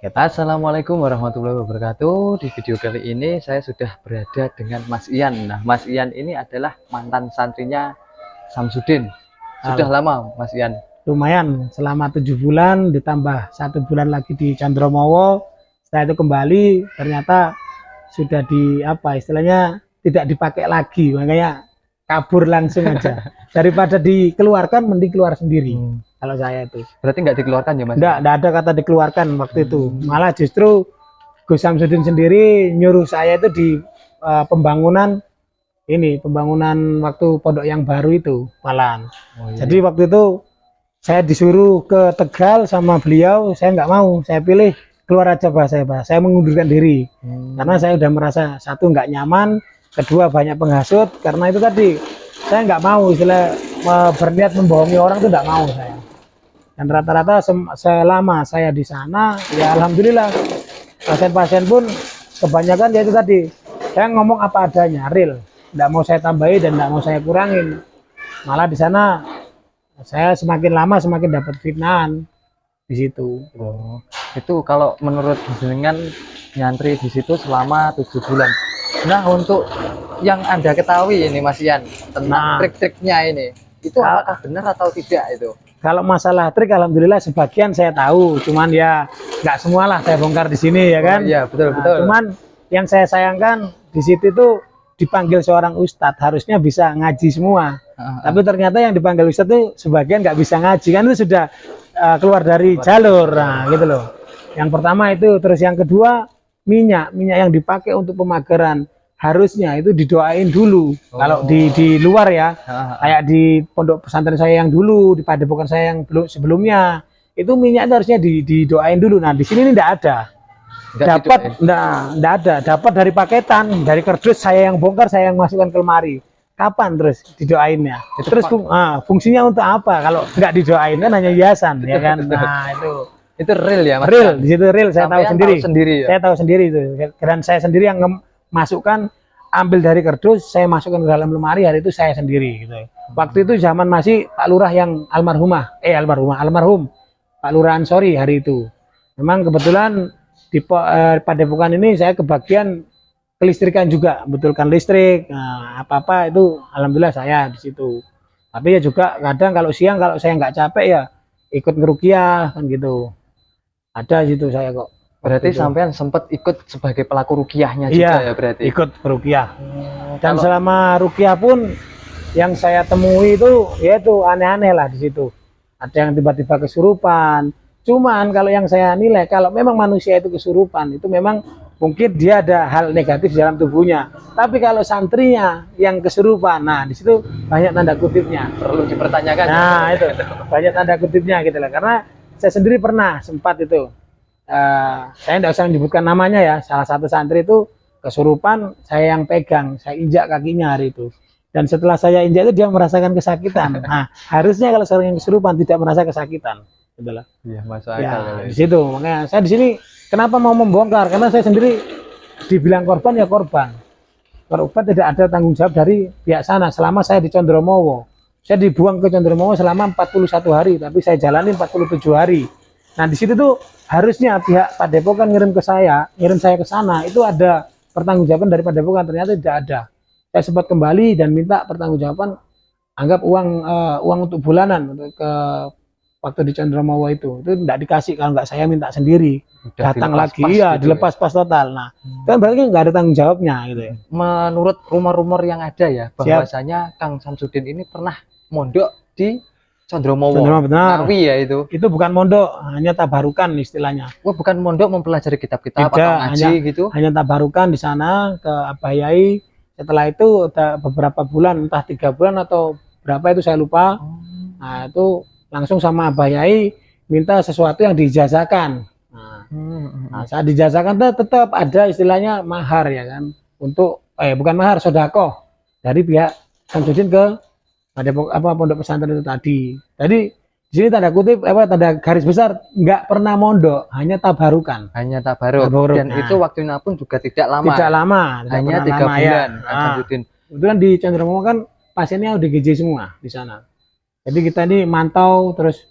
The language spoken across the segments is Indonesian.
Assalamualaikum warahmatullahi wabarakatuh. Di video kali ini saya sudah berada dengan Mas Ian. Nah, Mas Ian ini adalah mantan santrinya Samsudin. Sudah Halo. lama, Mas Ian? Lumayan, selama 7 bulan ditambah 1 bulan lagi di Candromowo. Setelah itu kembali, ternyata sudah istilahnya tidak dipakai lagi, makanya kabur langsung aja. Daripada dikeluarkan, mending keluar sendiri. Kalau saya itu. Berarti nggak dikeluarkan ya, Mas? Enggak ada kata dikeluarkan waktu itu. Malah justru Gus Samsudin sendiri nyuruh saya itu di pembangunan waktu pondok yang baru itu malah. Oh, iya. Jadi waktu itu saya disuruh ke Tegal sama beliau, saya nggak mau, saya pilih keluar aja saya mengundurkan diri. Karena saya udah merasa satu nggak nyaman, kedua banyak penghasut, karena itu tadi saya nggak mau istilah berniat membohongi orang itu nggak mau saya. Dan rata-rata selama saya di sana, ya alhamdulillah pasien-pasien pun kebanyakan ya itu tadi saya ngomong apa adanya, real, nggak mau saya tambahin dan nggak mau saya kurangin. Malah di sana saya semakin lama semakin dapat fitnahan di situ. Oh, itu kalau menurut jenengan nyantri di situ selama 7 bulan. Nah, untuk yang Anda ketahui ini, Mas Ian, tentang trik-triknya ini, itu apakah benar atau tidak itu? Kalau masalah trik, alhamdulillah sebagian saya tahu, cuman ya nggak semualah saya bongkar di sini ya kan. Oh, iya, betul. Cuman yang saya sayangkan di situ itu dipanggil seorang ustadz, harusnya bisa ngaji semua. Tapi ternyata yang dipanggil ustadz itu sebagian nggak bisa ngaji, kan itu sudah keluar dari jalur, nah gitu loh. Yang pertama itu, terus yang kedua minyak yang dipakai untuk pemageran harusnya itu didoain dulu. Kalau di luar ya, kayak di pondok pesantren saya yang dulu, di padepokan saya yang sebelumnya, itu minyak itu harusnya didoain dulu. Nah di sini ini tidak ada. Enggak ada. Dapat dari paketan, dari kardus saya yang bongkar, saya yang masukkan ke lemari. Kapan terus didoainnya? Terus fungsinya untuk apa? Kalau nggak didoain kan hanya hiasan, ya kan? Nah itu real ya, Mas? Real, di situ real. Saya tahu sendiri. Ya? Saya tahu sendiri itu. Dan saya sendiri yang masukkan, ambil dari kardus, saya masukkan ke dalam lemari, hari itu saya sendiri gitu. Waktu itu zaman masih Pak Lurah yang almarhum Pak Lurah Ansori hari itu. Memang kebetulan di padepokan ini saya kebagian kelistrikan juga, betulkan listrik, apa-apa itu alhamdulillah saya di situ. Tapi ya juga kadang kalau siang kalau saya nggak capek ya ikut ngerukiah kan gitu. Ada situ saya kok. Berarti sampean sempat ikut sebagai pelaku rukiahnya juga ya berarti? Ikut rukiah. Dan selama rukiah pun yang saya temui itu yaitu aneh-aneh lah di situ. Ada yang tiba-tiba kesurupan. Cuman kalau yang saya nilai, kalau memang manusia itu kesurupan, itu memang mungkin dia ada hal negatif di dalam tubuhnya. Tapi kalau santrinya yang kesurupan, nah di situ banyak tanda kutipnya. Perlu dipertanyakan. Nah itu banyak tanda kutipnya gitu lah. Karena saya sendiri pernah sempat itu. Saya tidak usah menyebutkan namanya ya, salah satu santri itu kesurupan, saya yang pegang, saya injak kakinya hari itu, dan setelah saya injak itu dia merasakan kesakitan. Nah harusnya kalau seorang yang kesurupan tidak merasa kesakitan, itulah. Iya, masuk akal. Ya, di situ makanya saya di sini kenapa mau membongkar, karena saya sendiri dibilang korban ya korban tidak ada tanggung jawab dari pihak sana. Selama saya di Candromowo, saya dibuang ke Candromowo selama 41 hari, tapi saya jalani 47 hari. Nah di situ tuh harusnya pihak padepokan ngirim saya ke sana itu ada pertanggungjawaban dari padepokan, ternyata tidak ada. Saya sempat kembali dan minta pertanggungjawaban, anggap uang untuk bulanan untuk ke waktu di Candromowo itu tidak dikasih. Kalau nggak saya minta sendiri, datang lagi ya gitu, dilepas pas total. Nah kan berarti nggak ada tanggung jawabnya gitu ya. Menurut rumor-rumor yang ada ya, bahwasanya Kang Samsudin ini pernah mondok di Candromowo. Benar. Ngawi ya itu. Itu bukan mondok, hanya tabarukan istilahnya. Bukan mondok mempelajari kitab-kitab atau ngaji gitu. Hanya tabarukan di sana ke Abah Yai. Setelah itu ada beberapa bulan, entah 3 bulan atau berapa itu saya lupa. Nah, itu langsung sama Abah Yai minta sesuatu yang dijazahkan. Nah, saat dijazahkan tetap ada istilahnya mahar ya kan. Untuk bukan mahar, sedekah dari pihak Samsudin ke pondok pesantren itu tadi. Jadi di sini tanda kutip tanda garis besar nggak pernah mondok, hanya tabarukan. Hanya tabaruk. Dan itu waktunya pun juga tidak lama. Tidak lama. Hanya 3 bulan. Kebetulan di Candromowo kan pasiennya ODGJ semua di sana. Jadi kita ini mantau terus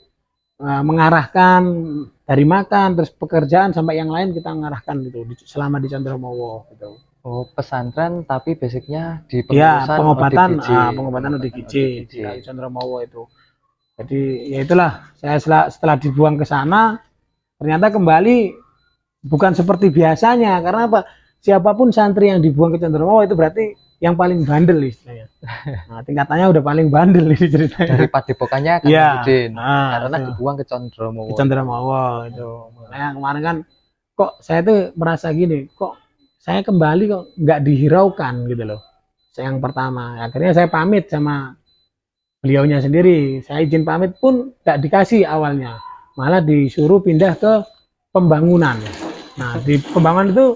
mengarahkan dari makan terus pekerjaan sampai yang lain kita ngarahkan gitu selama di Condromowo gitu. Oh, pesantren tapi basicnya di Ya, pengurusan pengobatan ODGJ. pengobatan ODGJ ODGJ. di Condromowo itu. Jadi ya itulah, saya setelah dibuang ke sana ternyata kembali bukan seperti biasanya. Karena apa? Siapapun santri yang dibuang ke Condromowo itu berarti yang paling bandel istilahnya. Nah, tingkatannya udah paling bandel ini ceritanya. Dari padepokannya kan Iya. karena Itu. dibuang ke Di Condromowo. Condromowo itu. Makanya kemarin kan kok saya tuh merasa gini, kok saya kembali kok nggak dihiraukan gitu loh. Saya yang pertama, akhirnya saya pamit sama beliaunya sendiri. Saya izin pamit pun nggak dikasih awalnya, malah disuruh pindah ke pembangunan. Nah di pembangunan itu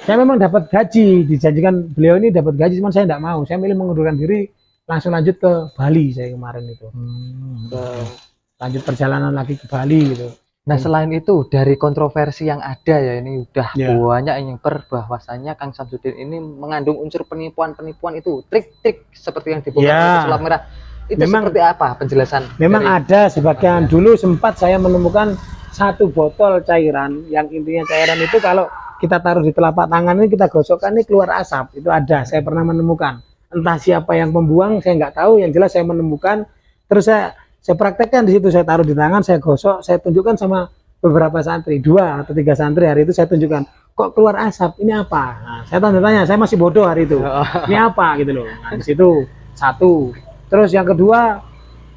saya memang dapat gaji, dijanjikan beliau ini dapat gaji, cuman saya nggak mau. Saya milih mengundurkan diri, langsung lanjut ke Bali saya kemarin itu. Lanjut perjalanan lagi ke Bali gitu. Nah, selain itu dari kontroversi yang ada ya, ini udah Ya. banyak yang bahwasanya Kang Samsudin ini mengandung unsur penipuan-penipuan itu, trik-trik seperti yang dibongkar Ya. oleh sulap merah. Itu Memang- seperti apa penjelasan? Memang dari- ada sebagian, dulu sempat saya menemukan satu botol cairan yang intinya cairan itu kalau kita taruh di telapak tangan ini kita gosokkan ini keluar asap. Itu ada, saya pernah menemukan. Entah siapa yang membuang, saya nggak tahu. Yang jelas saya menemukan. Terus saya praktekkan di situ, saya taruh di tangan, saya gosok, saya tunjukkan sama beberapa santri, 2 atau 3 santri hari itu saya tunjukkan. Kok keluar asap? Ini apa? Nah, saya tanya, saya masih bodoh hari itu. Ini apa gitu loh. Nah, di situ satu. Terus yang kedua,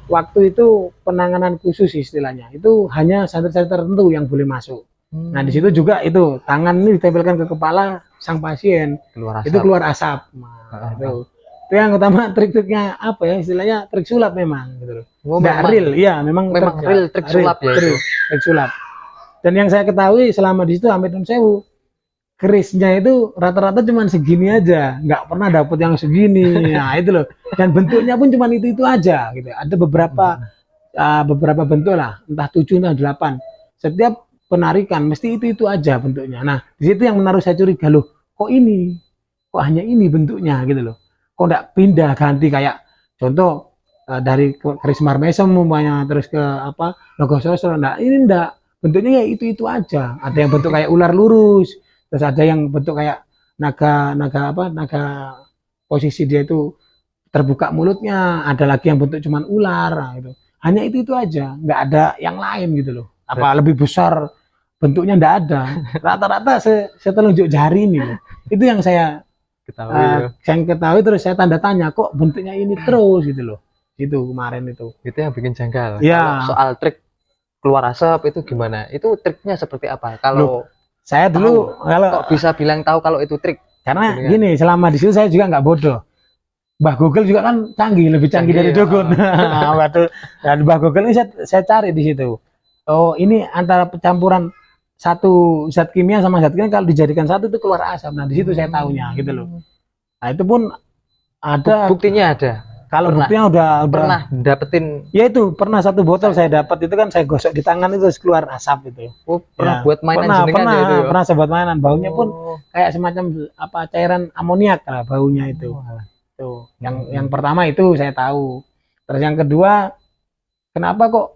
waktu itu penanganan khusus istilahnya. Itu hanya santri-santri tertentu yang boleh masuk. Nah, di situ juga itu tangan ini ditempelkan ke kepala sang pasien, keluar asap. itu keluar asap. Nah, itu yang utama, trik-triknya apa ya istilahnya, trik sulap memang gitu loh. Oh, Nggak memang- real, iya memang real trik sulap ya itu. trik sulap. Dan yang saya ketahui selama di situ Amit Nun Sewu, kerisnya itu rata-rata cuma segini aja, nggak pernah dapet yang segini. Nah itu loh. Dan bentuknya pun cuma itu aja gitu. Ada beberapa bentuk lah, entah 7 entah 8. Setiap penarikan mesti itu aja bentuknya. Nah di situ yang menaruh saya curiga, loh kok hanya ini bentuknya gitu loh. Kok nggak pindah ganti kayak contoh dari keris marmesem umpamanya, terus ke apa Logososro. Nah ini enggak, bentuknya ya itu aja. Ada yang bentuk kayak ular lurus, terus ada yang bentuk kayak naga posisi dia itu terbuka mulutnya, ada lagi yang bentuk cuman ular. Nah, gitu. Hanya itu aja, nggak ada yang lain gitu loh. Apa lebih besar bentuknya nggak ada. Rata-rata setelunjuk jari ini loh. Itu yang saya ketahui, terus saya tanda tanya, kok bentuknya ini terus gitu loh. Itu kemarin itu yang bikin janggal. Ya. Kalau soal trik keluar asap itu gimana? Itu triknya seperti apa? Kalau saya dulu kok bisa bilang tahu kalau itu trik? Karena gini, selama di situ saya juga nggak bodoh. Mbah Google juga kan lebih canggih dari dukun. Dan Mbah Google ini saya cari di situ. Oh, ini antara campuran satu zat kimia sama zat kimia, kalau dijadikan satu itu keluar asap. Nah, di situ saya tahunya gitu loh. Nah, itu pun ada buktinya ada. Kalau buktinya udah pernah dapetin. Ya itu pernah satu botol saya dapat, itu kan saya gosok di tangan itu terus keluar asap itu. Oh, pernah buat mainan pernah saya buat mainan. Baunya pun kayak semacam apa cairan amoniak lah baunya itu. Tuh, yang pertama itu saya tahu. Terus yang kedua, kenapa kok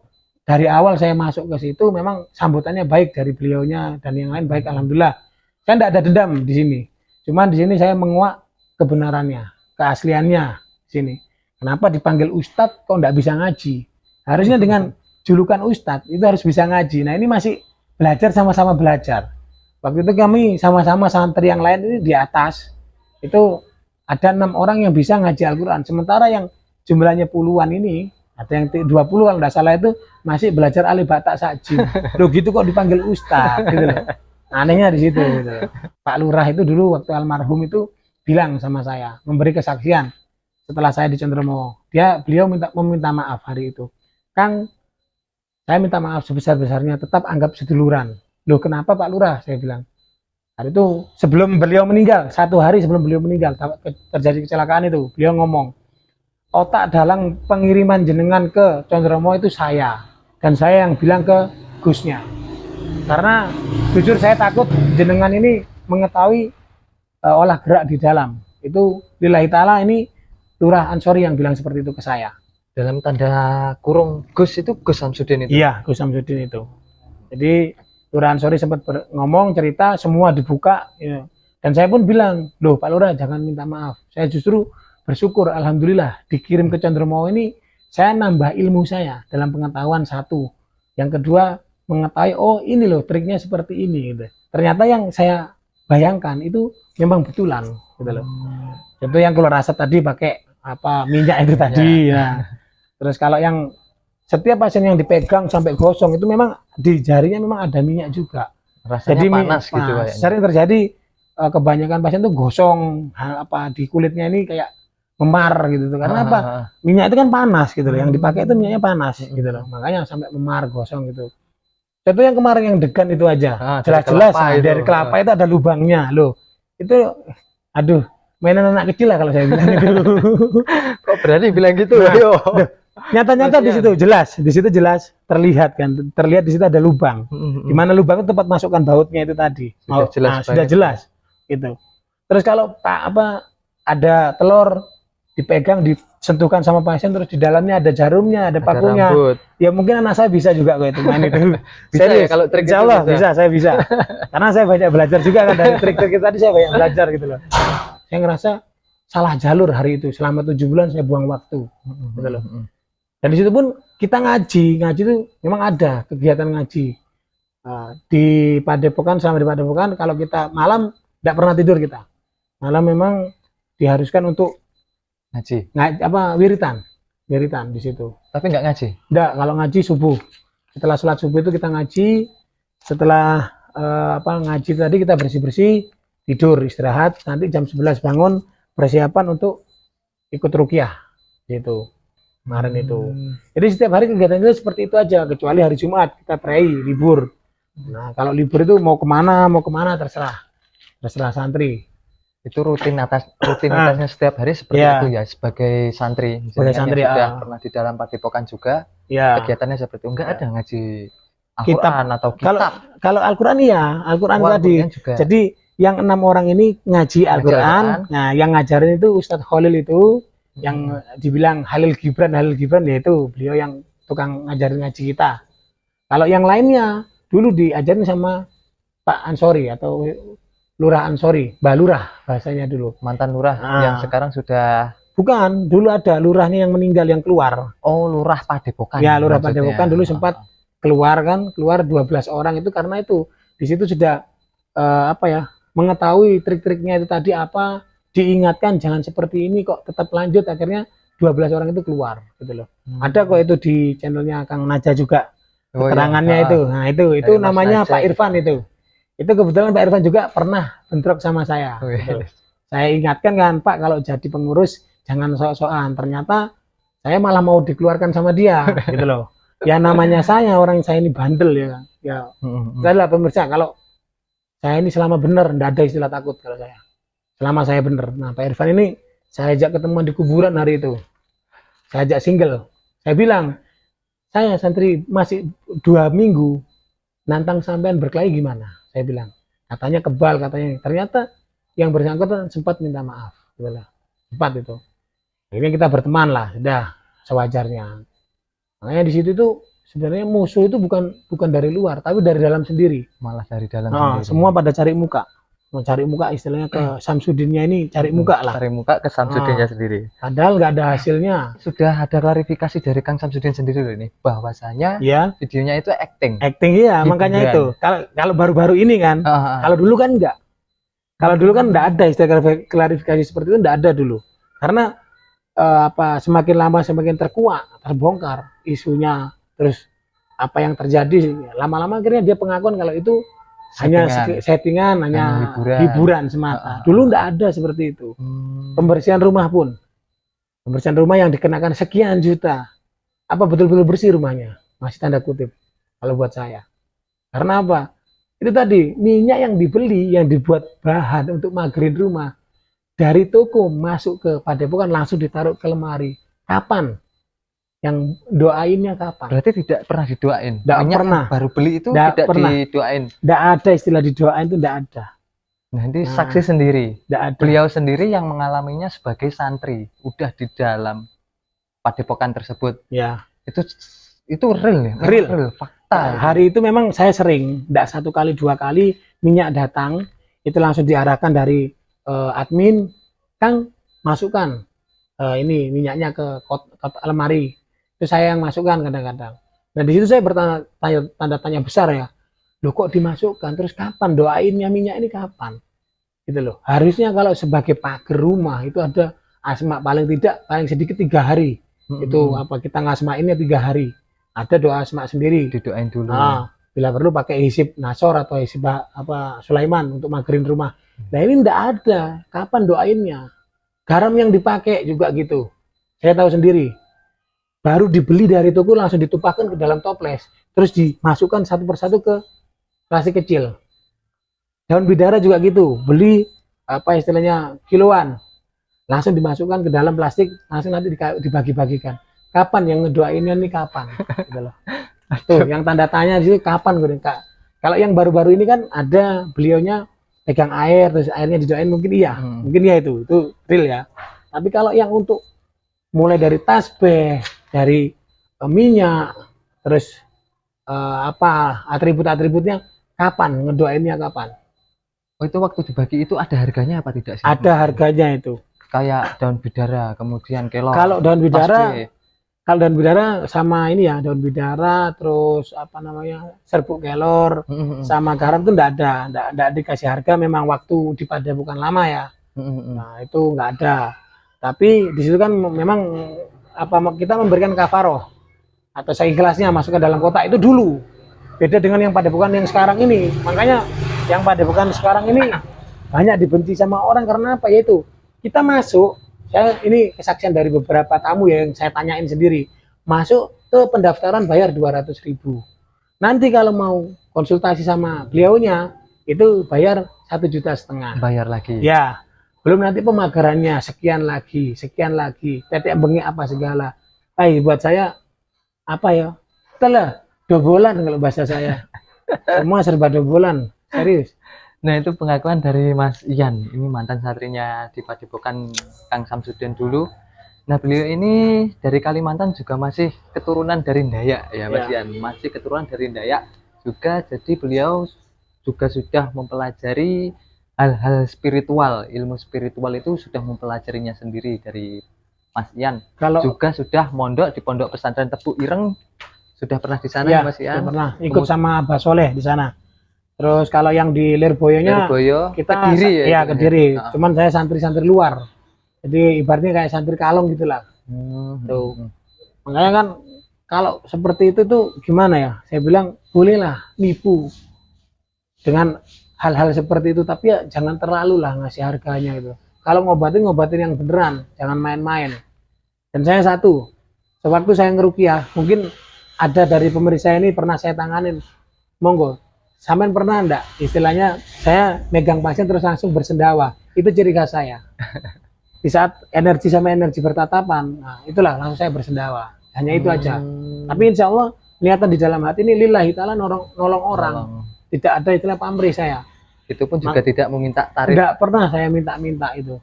dari awal saya masuk ke situ memang sambutannya baik dari beliaunya dan yang lain baik, alhamdulillah. Saya tidak ada dendam di sini. Cuman di sini saya menguak kebenarannya, keasliannya di sini. Kenapa dipanggil Ustadz kok nggak bisa ngaji? Harusnya dengan julukan Ustadz itu harus bisa ngaji. Nah ini masih belajar, sama-sama belajar. Waktu itu kami sama-sama santri yang lain ini di atas itu ada 6 orang yang bisa ngaji Al-Quran. Sementara yang jumlahnya puluhan ini, ada yang 20 kalau nggak salah itu masih belajar alif batak sajim. Loh gitu kok dipanggil Ustadz gitu loh. Anehnya di situ gitu. Pak Lurah itu dulu waktu almarhum itu bilang sama saya, memberi kesaksian setelah saya di Condromowo. Beliau meminta maaf hari itu. Kang, saya minta maaf sebesar-besarnya, tetap anggap seduluran. Loh kenapa Pak Lurah? Saya bilang. Hari itu sebelum beliau meninggal, 1 hari sebelum beliau meninggal, terjadi kecelakaan itu, beliau ngomong, otak dalang pengiriman jenengan ke Condromowo itu saya. Dan saya yang bilang ke Gusnya. Karena jujur saya takut jenengan ini mengetahui olah gerak di dalam. Itu lillahi ta'ala, ini Lurah Ansori yang bilang seperti itu ke saya. Dalam tanda kurung Gus itu Gus Samsudin itu? Iya, Gus Samsudin itu. Jadi Lurah Ansori sempat ngomong cerita, semua dibuka ya. Dan saya pun bilang, loh Pak Lurah jangan minta maaf, saya justru bersyukur alhamdulillah dikirim ke Condromo ini, saya nambah ilmu saya dalam pengetahuan satu, yang kedua mengetahui oh ini loh triknya seperti ini gitu. Ternyata yang saya bayangkan itu memang betulan gitu loh. Itu yang keluar asap tadi pakai apa minyak itu tadi ya. Terus kalau yang setiap pasien yang dipegang sampai gosong itu memang di jarinya memang ada minyak juga. Rasanya Jadi panas gitu kayaknya. sering terjadi kebanyakan pasien tuh gosong apa di kulitnya ini kayak memar gitu tuh. Karena apa? Minyak itu kan panas gitu loh. Yang dipakai itu minyaknya panas gitu loh. Makanya sampai memar gosong gitu. Contoh yang kemarin yang degan itu aja. Jelas-jelas dari kelapa itu ada lubangnya loh. Itu aduh, mainan anak kecil lah kalau saya bilang itu. Kok berani bilang gitu? Nah, nyata-nyata di situ jelas terlihat kan, terlihat di situ ada lubang. Di mana lubang itu tempat masukkan bautnya itu tadi. Sudah jelas gitu. Terus kalau ada telur dipegang, disentuhkan sama pasien, terus di dalamnya ada jarumnya, ada pakunya. Ya mungkin anak saya bisa juga kok itu main itu. Bisa ya kalau trik Insya Allah bisa, saya bisa. Karena saya banyak belajar juga kan dari trik-trik tadi, saya banyak belajar gitu loh. Saya ngerasa salah jalur hari itu, selama 7 bulan saya buang waktu gitu loh. Dan di situ pun kita ngaji itu memang ada kegiatan ngaji di Padepokan. Selama di Padepokan kalau kita malam tidak pernah tidur, kita malam memang diharuskan untuk ngaji wiritan di situ. Tapi nggak ngaji? Enggak, kalau ngaji subuh, setelah sholat subuh itu kita ngaji. Setelah ngaji tadi kita bersih-bersih, tidur istirahat, nanti jam 11 bangun persiapan untuk ikut ruqyah gitu kemarin itu. Jadi setiap hari kegiatan itu seperti itu aja, kecuali hari Jumat kita pray libur. Nah kalau libur itu mau kemana terserah santri. Itu rutinitasnya setiap hari seperti itu ya, sebagai santri. Sebagai santri sudah pernah di dalam Padepokan juga ya. Kegiatannya seperti itu. Enggak ada ngaji Al-Quran atau kitab. Kalau Al-Quran ya, Al-Quran tadi juga. Jadi yang 6 orang ini ngaji Al-Quran. Nah yang ngajarin itu Ustadz Khalil itu, yang dibilang Halil Gibran yaitu beliau yang tukang ngajarin ngaji kita. Kalau yang lainnya dulu diajarin sama Pak Ansori atau Lurah Ansori, Mbak Lurah bahasanya dulu. Mantan lurah yang sekarang sudah. Bukan, dulu ada lurahnya yang meninggal yang keluar. Oh, lurah Padepokan. Ya, lurah Padepokan dulu sempat keluar 12 orang itu karena itu di situ sudah mengetahui trik-triknya itu tadi apa, diingatkan jangan seperti ini kok tetap lanjut, akhirnya 12 orang itu keluar gitu loh. Ada kok itu di channelnya Kang Naja juga keterangannya itu. Nah, itu namanya Pak Irfan itu. Itu kebetulan Pak Irfan juga pernah bentrok sama saya. Gitu. Saya ingatkan kan Pak, kalau jadi pengurus jangan sok-sokan. Ternyata saya malah mau dikeluarkan sama dia, gitu loh. Ya namanya orang saya ini bandel ya. Ya, adalah pemirsa, kalau saya ini selama benar, tidak ada istilah takut kalau saya. Selama saya benar. Nah Pak Irfan ini saya ajak ketemuan di kuburan hari itu. Saya ajak single. Saya bilang, saya santri masih 2 minggu, nantang sampean berkelahi gimana? Saya bilang, katanya kebal, katanya. Ternyata yang bersangkutan sempat minta maaf, gitu lah. Sempat itu. Akhirnya kita berteman lah, sudah sewajarnya. Makanya di situ tuh sebenarnya musuh itu bukan dari luar, tapi dari dalam sendiri. Malah dari dalam sendiri. Semua pada cari muka. Mau cari muka istilahnya ke Samsudinnya ini, cari muka lah. Cari muka ke Samsudinnya sendiri. Padahal nggak ada hasilnya. Sudah ada klarifikasi dari Kang Samsudin sendiri loh ini, bahwasanya videonya itu acting. Acting iya, makanya itu. Kalau baru-baru ini kan, kalau dulu kan enggak. Kalau dulu kan enggak ada istilah klarifikasi seperti itu, enggak ada dulu. Karena semakin lama semakin terkuak, terbongkar isunya, terus apa yang terjadi, lama-lama akhirnya dia pengakuan kalau itu hanya settingan, hanya hiburan semata. Dulu enggak ada seperti itu. Pembersihan rumah pun, pembersihan rumah yang dikenakan sekian juta, apa betul-betul bersih rumahnya? Masih tanda kutip kalau buat saya. Karena apa? Itu tadi minyak yang dibeli, yang dibuat bahan untuk magerin rumah, dari toko masuk ke Padepokan langsung ditaruh ke lemari. Kapan? Yang doainnya kapan? Berarti tidak pernah didoain. Tidak pernah. Baru beli itu tidak pernah didoain. Tidak ada istilah didoain, itu tidak ada. Nanti saksi sendiri. Ada. Beliau sendiri yang mengalaminya sebagai santri, udah di dalam Padepokan tersebut. Ya. Itu real ya? Real. fakta. hari itu memang saya sering, tidak 1 kali 2 kali minyak datang, itu langsung diarahkan dari admin, Kang masukkan ini minyaknya ke lemari. Itu saya yang masukkan kadang-kadang. Nah di situ saya tanda tanya besar ya. Loh kok dimasukkan? Terus kapan doainnya minyak ini kapan? Gitu loh. Harusnya kalau sebagai pagar rumah itu ada asma paling sedikit 3 hari. Itu apa kita ngasmainnya 3 hari. Ada doa asma sendiri. Didoain dulu. Nah, bila perlu pakai hisib Nasor atau hisib apa Sulaiman untuk magerin rumah. Nah ini enggak ada. Kapan doainnya? Garam yang dipakai juga gitu. Saya tahu sendiri. Baru dibeli dari toko langsung ditumpahkan ke dalam toples. Terus dimasukkan satu persatu ke plastik kecil. Daun bidara juga gitu. Beli apa istilahnya kiloan. Langsung dimasukkan ke dalam plastik. Langsung nanti dibagi-bagikan. Kapan yang ngedoainnya nih kapan? Gitu loh. Tuh yang tanda tanya di situ kapan gue Kak. Kalau yang baru-baru ini kan ada beliaunya pegang air terus airnya didoain mungkin iya. Mungkin iya itu real ya. Tapi kalau yang untuk mulai dari tasbih, dari minyak, terus apa atribut-atributnya kapan ngedoainnya kapan? Oh itu waktu dibagi itu ada harganya apa tidak sih? Ada harganya itu. Kayak daun bidara, kemudian kelor. Kalau daun bidara, tasbih. kalau daun bidara sama ini ya, daun bidara, terus apa namanya, serbuk kelor, sama garam itu enggak dikasih harga, memang waktu di Padepokan lama ya. Nah itu enggak ada. Tapi di situ kan memang apa kita memberikan kafaroh atau seikhlasnya masuk ke dalam kotak itu dulu. Beda dengan yang Padepokan yang sekarang ini. Makanya yang Padepokan sekarang ini banyak dibenci sama orang karena apa? Yaitu kita masuk, saya ini kesaksian dari beberapa tamu yang saya tanyain sendiri, masuk ke pendaftaran bayar 200.000. Nanti kalau mau konsultasi sama beliaunya itu bayar 1,5 juta. Bayar lagi. Ya, belum nanti pemagarannya sekian lagi, tetek bengek apa segala. Buat saya apa ya? Telah dobolan kalau bahasa saya. Semua serba dobolan, serius. Nah itu pengakuan dari Mas Ian, ini mantan santrinya di Padepokan Kang Samsudin dulu. Nah beliau ini dari Kalimantan juga masih keturunan dari Dayak ya Mas Ian, masih keturunan dari Dayak juga. Jadi beliau juga sudah mempelajari hal-hal spiritual, ilmu spiritual itu sudah mempelajarinya sendiri dari Mas Ian. Kalau juga sudah mondok di Pondok Pesantren Tebu Ireng, sudah pernah di sana ya, Mas Ian? Pernah, ikut sama Abah Soleh di sana. Terus kalau yang di Lirboyonya kita Kediri ya, Kediri. Cuman saya santri-santri luar. Jadi ibaratnya kayak santri kalong gitulah. Tuh. Makanya kan kalau seperti itu tuh gimana ya? Saya bilang bolehlah nipu dengan hal-hal seperti itu, tapi ya jangan terlalu lah ngasih harganya gitu. Kalau ngobatin yang beneran, jangan main-main. Dan saya satu, sewaktu saya ngerukiah, mungkin ada dari pemeriksa ini pernah saya tanganin. Monggo. Sampean pernah enggak istilahnya saya megang pasien terus langsung bersendawa, itu ciri khas saya. Di saat energi sama energi bertatapan, nah itulah langsung saya bersendawa, hanya itu aja. Tapi insya Allah niatan di dalam hati ini lillahi ta'ala nolong orang, tidak ada istilah pamrih saya. Itu pun juga tidak meminta tarif. Tidak pernah saya minta-minta itu.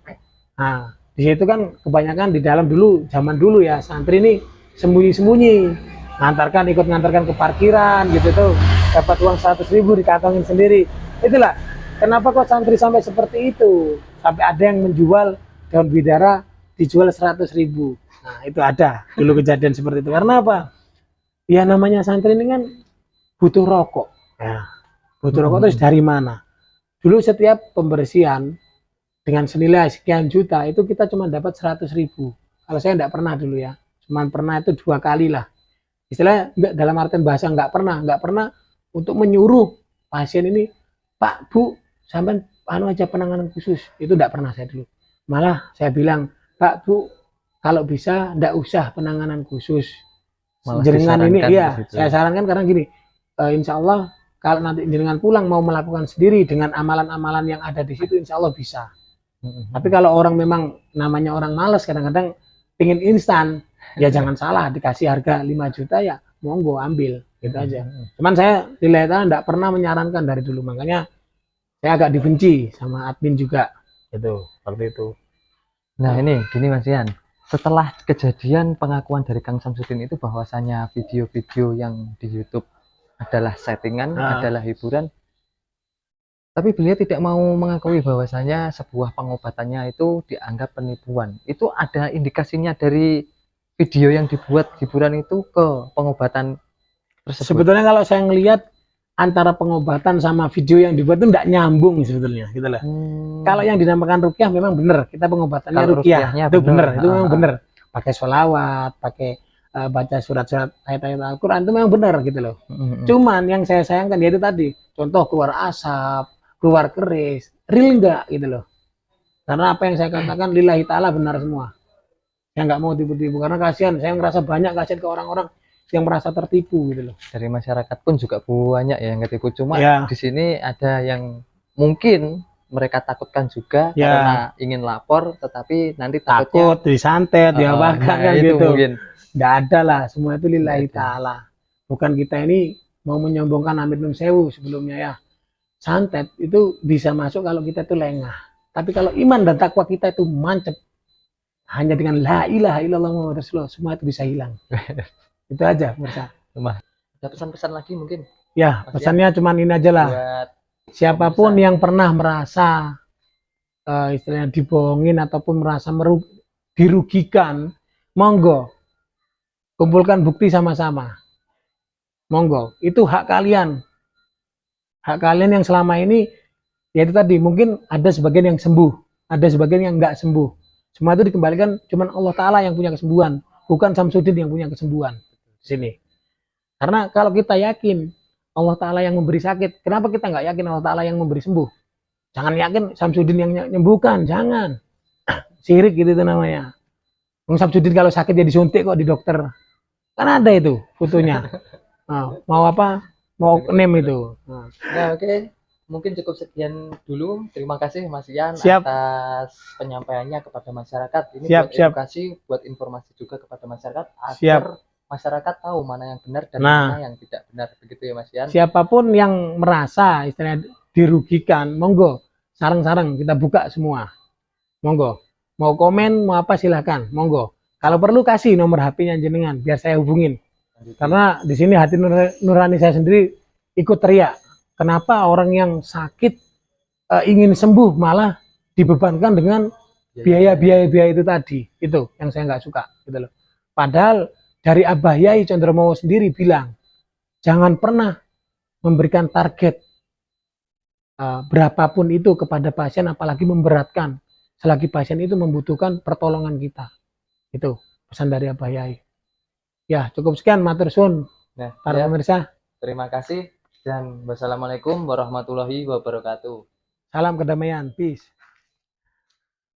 Nah di situ kan kebanyakan di dalam dulu, zaman dulu ya santri ini sembunyi-sembunyi. Ikut ngantarkan ke parkiran gitu tuh, dapat uang 100.000 dikantongin sendiri. Itulah kenapa kok santri sampai seperti itu, sampai ada yang menjual daun bidara dijual 100.000. Nah itu ada dulu kejadian seperti itu. Karena apa ya, namanya santri ini kan butuh rokok ya. Butuh rokok terus dari mana? Dulu setiap pembersihan dengan senilai sekian juta itu kita cuma dapat 100.000. Kalau saya enggak pernah dulu ya, cuma pernah itu 2 kali lah. Istilahnya dalam artian bahasa nggak pernah untuk menyuruh pasien ini, Pak Bu sampai aja penanganan khusus, itu nggak pernah saya dulu. Malah saya bilang, Pak Bu kalau bisa nggak usah penanganan khusus. Jenengan ini iya saya sarankan karena gini, insya Allah kalau nanti jenengan pulang mau melakukan sendiri dengan amalan-amalan yang ada di situ, insya Allah bisa. Tapi kalau orang memang namanya orang malas, kadang-kadang pingin instan, ya jangan salah, dikasih harga 5 juta ya monggo ambil gitu aja. Cuman saya dilihatnya enggak pernah menyarankan dari dulu, makanya saya agak dibenci sama admin juga gitu, seperti itu. Nah ini gini Mas Ian, setelah kejadian pengakuan dari Kang Samsudin itu bahwasanya video-video yang di YouTube adalah settingan, adalah hiburan. Tapi beliau tidak mau mengakui bahwasanya sebuah pengobatannya itu dianggap penipuan. Itu ada indikasinya dari video yang dibuat hiburan itu ke pengobatan tersebut. Sebetulnya kalau saya ngelihat antara pengobatan sama video yang dibuat itu tidak nyambung sebetulnya, gitu loh. Kalau yang dinamakan rukyah memang benar, kita pengobatannya rukyah, itu benar, itu memang benar. Pakai sholawat, pakai baca surat-surat ayat-ayat Al-Quran itu memang benar gitu loh. Cuman yang saya sayangkan yaitu tadi, contoh keluar asap, keluar keris, real enggak gitu loh. Karena apa yang saya katakan lillahi ta'ala benar semua. Saya nggak mau tipu-tipu karena kasihan, saya ngerasa banyak kasihan ke orang-orang yang merasa tertipu gitu loh. Dari masyarakat pun juga banyak ya yang ketipu. Cuma di sini ada yang mungkin mereka takutkan juga karena ingin lapor, tetapi nanti takut disantet, diapakan kan gitu. Mungkin. Nggak ada lah, semua itu lillahi ta'ala. Bukan kita ini mau menyombongkan amit nun sewu sebelumnya ya. Santet itu bisa masuk kalau kita itu lengah. Tapi kalau iman dan takwa kita itu mancep, hanya dengan la ilaha illallah Muhammad Rasulullah, semua itu bisa hilang. Itu aja, Mirsa. Ada pesan-pesan lagi mungkin? Ya, pesannya cuma ini aja lah. Buat siapapun yang pernah merasa istilahnya dibohongin ataupun merasa dirugikan, monggo kumpulkan bukti sama-sama. Monggo, itu hak kalian. Hak kalian yang selama ini, yaitu tadi, mungkin ada sebagian yang sembuh, ada sebagian yang enggak sembuh. Semua itu dikembalikan, cuman Allah Ta'ala yang punya kesembuhan, bukan Samsudin yang punya kesembuhan. Di sini. Karena kalau kita yakin Allah Ta'ala yang memberi sakit, kenapa kita nggak yakin Allah Ta'ala yang memberi sembuh? Jangan yakin Samsudin yang menyembuhkan, jangan. Sirik gitu itu namanya. Samsudin kalau sakit dia disuntik kok di dokter. Kan ada itu fotonya. Nah, mau apa? Mau name itu. Nah, oke. Mungkin cukup sekian dulu. Terima kasih Mas Ian atas penyampaiannya kepada masyarakat. Ini buat edukasi, buat informasi juga kepada masyarakat agar masyarakat tahu mana yang benar dan mana yang tidak benar. Begitu ya Mas Ian. Siapapun yang merasa istilahnya dirugikan, monggo sarang-sarang kita buka semua. Monggo. Mau komen, mau apa silahkan. Monggo. Kalau perlu kasih nomor HP-nya jenengan biar saya hubungin. Karena di sini hati nurani saya sendiri ikut teriak. Kenapa orang yang sakit ingin sembuh malah dibebankan dengan biaya-biaya itu tadi? Itu yang saya nggak suka, gitu loh. Padahal dari Abah Yai Condromowo sendiri bilang, jangan pernah memberikan target berapapun itu kepada pasien, apalagi memberatkan. Selagi pasien itu membutuhkan pertolongan kita. Itu pesan dari Abah Yai. Ya, cukup sekian, matur suwun. Nah, para pemirsa. Terima kasih dan wassalamualaikum warahmatullahi wabarakatuh. Salam kedamaian, peace.